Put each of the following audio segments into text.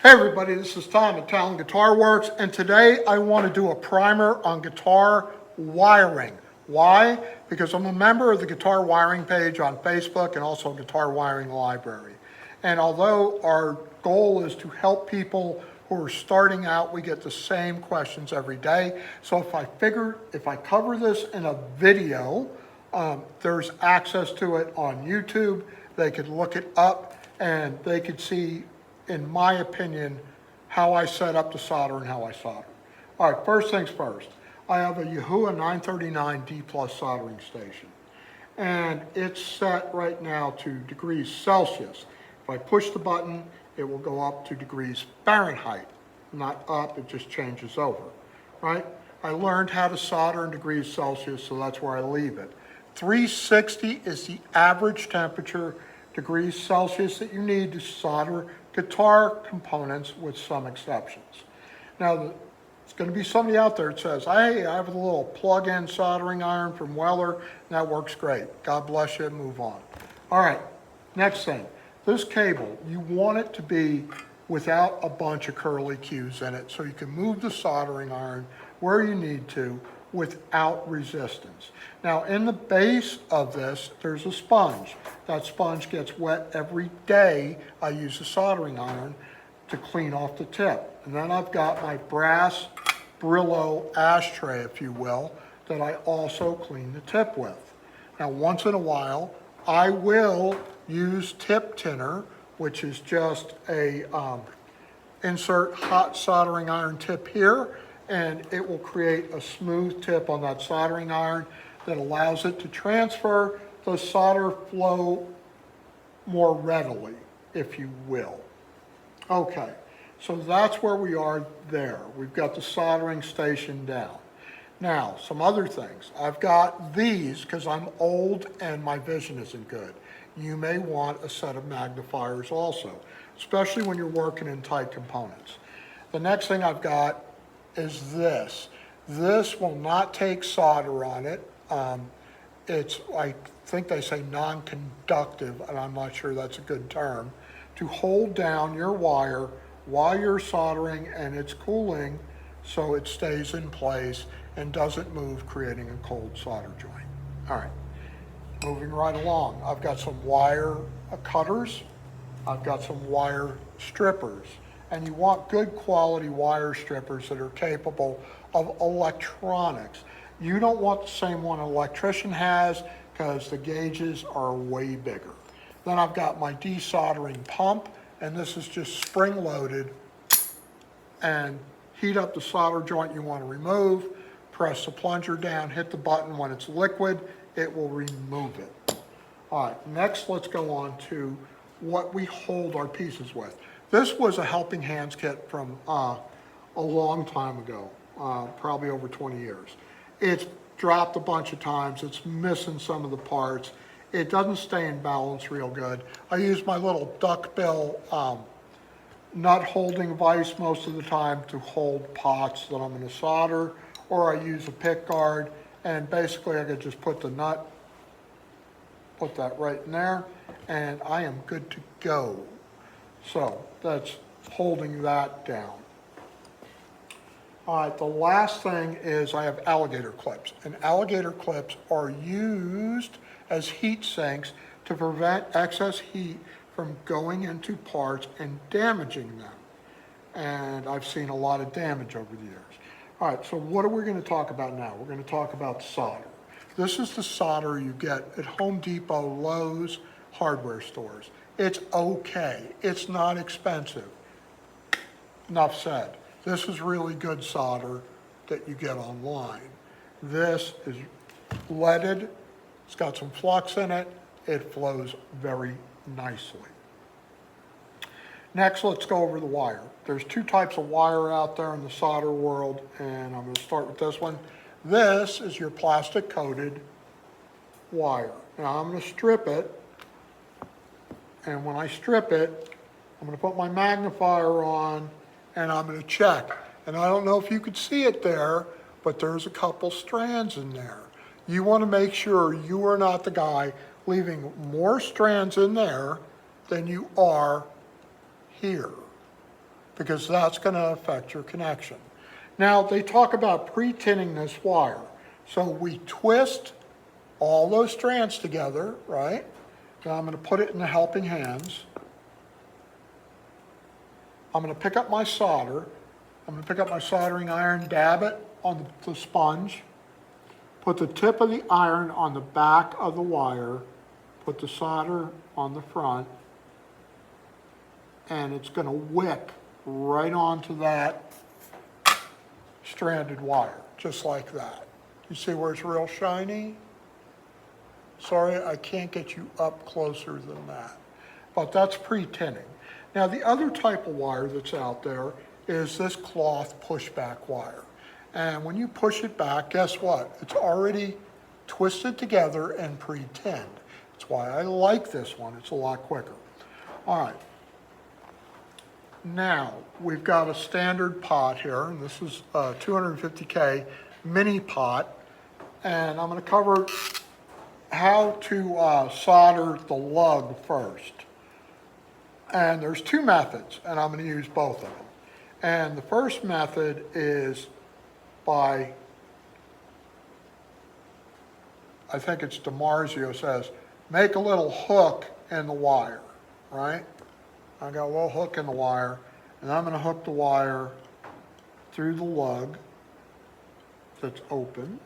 Hey everybody, this is Tom at Talon Guitar Works, and today I want to do a primer on guitar wiring. Why? Because I'm a member of the guitar wiring page on Facebook and also Guitar Wiring Library. And although our goal is to help people who are starting out, we get the same questions every day. So if I cover this in a video, there's access to it on YouTube. They could look it up and they could see, in my opinion, how I set up the solder and how I solder. All right, first things first. I have a Yahoo 939D plus soldering station, and it's set right now to degrees Celsius. If I push the button, it will go up to degrees Fahrenheit. Not up, it just changes over, right? I learned how to solder in degrees Celsius, so that's where I leave it. 360 is the average temperature, degrees Celsius, that you need to solder guitar components, with some exceptions. Now, there's going to be somebody out there that says, hey, I have a little plug-in soldering iron from Weller, and that works great. God bless you, move on. All right, next thing. This cable, you want it to be without a bunch of curly cues in it, so you can move the soldering iron where you need to without resistance. Now, in the base of this, there's a sponge. That sponge gets wet every day. I use a soldering iron to clean off the tip. And then I've got my brass Brillo ashtray, if you will, that I also clean the tip with. Now, once in a while, I will use tip tinner, which is just a insert hot soldering iron tip here, and it will create a smooth tip on that soldering iron that allows it to transfer the solder flow more readily, if you will. Okay, so that's where we are there. We've got the soldering station down. Now, some other things. I've got these because I'm old and my vision isn't good. You may want a set of magnifiers also, especially when you're working in tight components. The next thing I've got is this. This will not take solder on it. It's, I think they say non-conductive, and I'm not sure that's a good term, to hold down your wire while you're soldering and it's cooling so it stays in place and doesn't move, creating a cold solder joint. All right, moving right along. I've got some wire cutters. I've got some wire strippers. And you want good quality wire strippers that are capable of electronics. You don't want the same one an electrician has, because the gauges are way bigger. Then I've got my desoldering pump, and this is just spring loaded, and heat up the solder joint you want to remove, press the plunger down, hit the button. When it's liquid, it will remove it. All right, next let's go on to what we hold our pieces with. This was a Helping Hands kit from a long time ago, probably over 20 years. It's dropped a bunch of times. It's missing some of the parts. It doesn't stay in balance real good. I use my little duckbill nut holding vise most of the time to hold pots that I'm going to solder, or I use a pick guard, and basically I could just put the nut, put that right in there, and I am good to go. So that's holding that down. All right, the last thing is I have alligator clips. And alligator clips are used as heat sinks to prevent excess heat from going into parts and damaging them. And I've seen a lot of damage over the years. All right, so what are we going to talk about now? We're going to talk about solder. This is the solder you get at Home Depot, Lowe's, hardware stores. It's okay. It's not expensive. Enough said. This is really good solder that you get online. This is leaded. It's got some flux in it. It flows very nicely. Next, let's go over the wire. There's two types of wire out there in the solder world, and I'm going to start with this one. This is your plastic coated wire. Now I'm going to strip it. And when I strip it, I'm going to put my magnifier on and I'm going to check. And I don't know if you could see it there, but there's a couple strands in there. You want to make sure you are not the guy leaving more strands in there than you are here. because that's going to affect your connection. Now, they talk about pre-tinning this wire. So we twist all those strands together, right? Now I'm going to put it in the helping hands. I'm going to pick up my solder. I'm going to pick up my soldering iron, dab it on the sponge, put the tip of the iron on the back of the wire, put the solder on the front, and it's going to wick right onto that stranded wire, just like that. You see where it's real shiny? Sorry, I can't get you up closer than that. But that's pre-tinning. Now, the other type of wire that's out there is this cloth pushback wire. And when you push it back, guess what? It's already twisted together and pre-tinned. That's why I like this one. It's a lot quicker. All right. Now, we've got a standard pot here, and this is a 250K mini pot. And I'm going to cover how to solder the lug first. And there's two methods, and I'm going to use both of them. And the first method is by, I think it's DiMarzio says, make a little hook in the wire, right? I got a little hook in the wire, and I'm going to hook the wire through the lug that's open.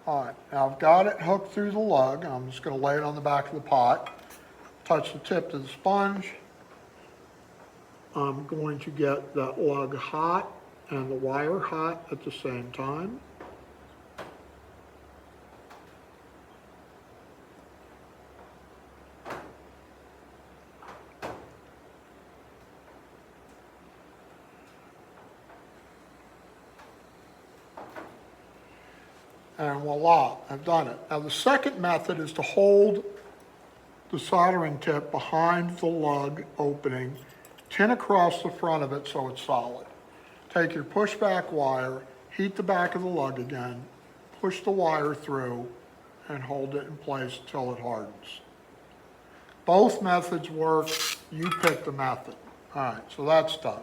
All right, now I've got it hooked through the lug. I'm just going to lay it on the back of the pot, touch the tip of the sponge. I'm going to get that lug hot and the wire hot at the same time. And voila, I've done it. Now the second method is to hold the soldering tip behind the lug opening, tin across the front of it so it's solid. Take your pushback wire, heat the back of the lug again, push the wire through, and hold it in place until it hardens. Both methods work. You pick the method. All right, so that's done.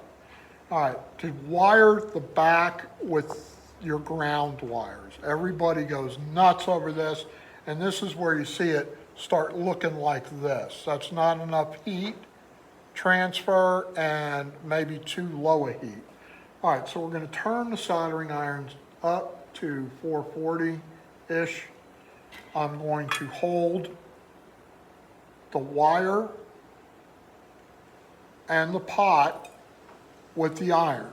All right, to wire the back with your ground wires. Everybody goes nuts over this, and this is where you see it start looking like this. That's not enough heat transfer and maybe too low a heat. All right, so we're going to turn the soldering irons up to 440-ish. I'm going to hold the wire and the pot with the iron.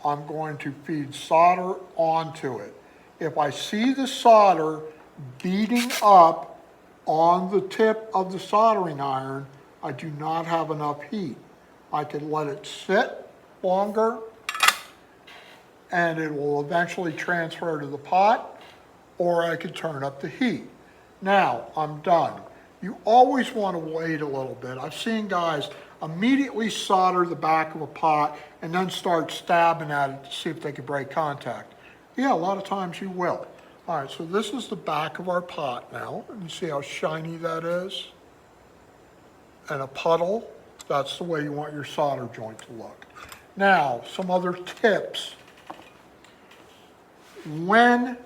I'm going to feed solder onto it. If I see the solder beating up on the tip of the soldering iron, I do not have enough heat. I can let it sit longer and it will eventually transfer to the pot, or I could turn up the heat. Now, I'm done. You always want to wait a little bit. I've seen guys immediately solder the back of a pot and then start stabbing at it to see if they can break contact. Yeah, a lot of times you will. All right, so this is the back of our pot now, and you see how shiny that is? And a puddle, that's the way you want your solder joint to look. Now, some other tips. When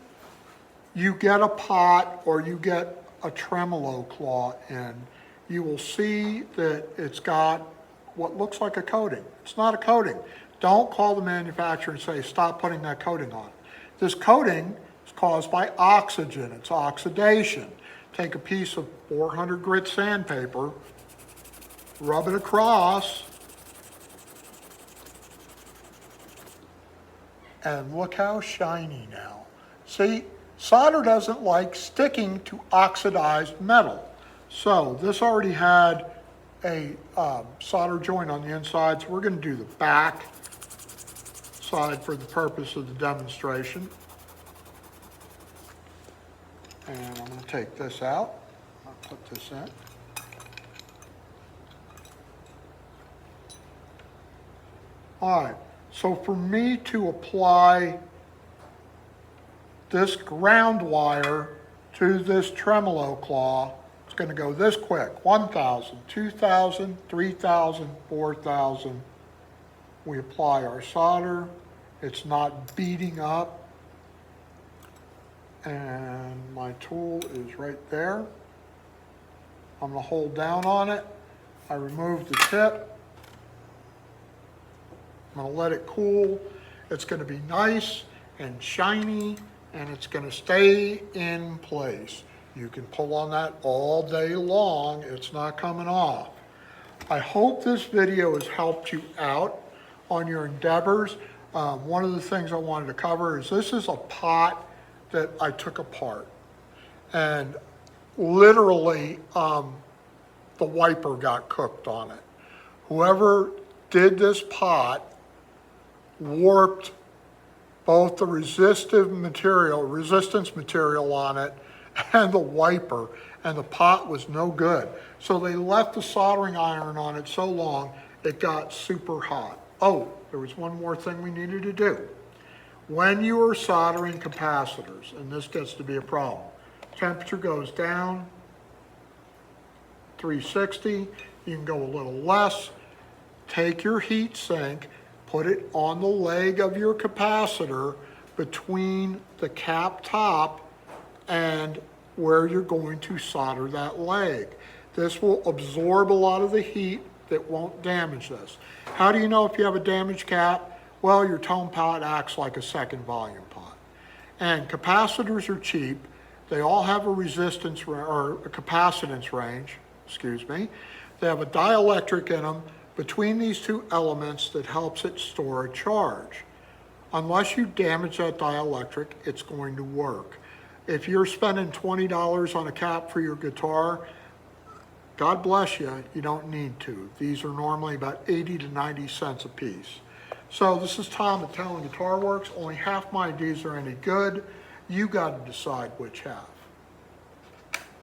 you get a pot or you get a tremolo claw in, you will see that it's got what looks like a coating. It's not a coating. Don't call the manufacturer and say, stop putting that coating on. This coating is caused by oxygen. It's oxidation. Take a piece of 400 grit sandpaper, rub it across, and look how shiny now. See, solder doesn't like sticking to oxidized metal. So this already had a solder joint on the inside, so we're going to do the back side for the purpose of the demonstration. And I'm going to take this out. I'll put this in. All right, so for me to apply this ground wire to this tremolo claw, it's going to go this quick. 1,000, 2,000, 3,000, 4,000. We apply our solder. It's not beating up. And my tool is right there. I'm going to hold down on it. I remove the tip. I'm going to let it cool. It's going to be nice and shiny, and it's going to stay in place. You can pull on that all day long. It's not coming off. I hope this video has helped you out on your endeavors. One of the things I wanted to cover is this is a pot that I took apart. And literally, the wiper got cooked on it. Whoever did this pot warped both the resistance material on it and the wiper, and the pot was no good. So they left the soldering iron on it so long, it got super hot. Oh, there was one more thing we needed to do. When you are soldering capacitors, and this gets to be a problem, temperature goes down, 360, you can go a little less. Take your heat sink, put it on the leg of your capacitor between the cap top and where you're going to solder that leg. This will absorb a lot of the heat that won't damage this. How do you know if you have a damaged cap? Well, your tone pot acts like a second volume pot. And capacitors are cheap. They all have a resistance or a capacitance range, They have a dielectric in them between these two elements that helps it store a charge. Unless you damage that dielectric, it's going to work. If you're spending $20 on a cap for your guitar, God bless you, you don't need to. These are normally about 80 to 90 cents a piece. So this is Tom at Talent Guitar Works. Only half my ideas are any good. You got to decide which half.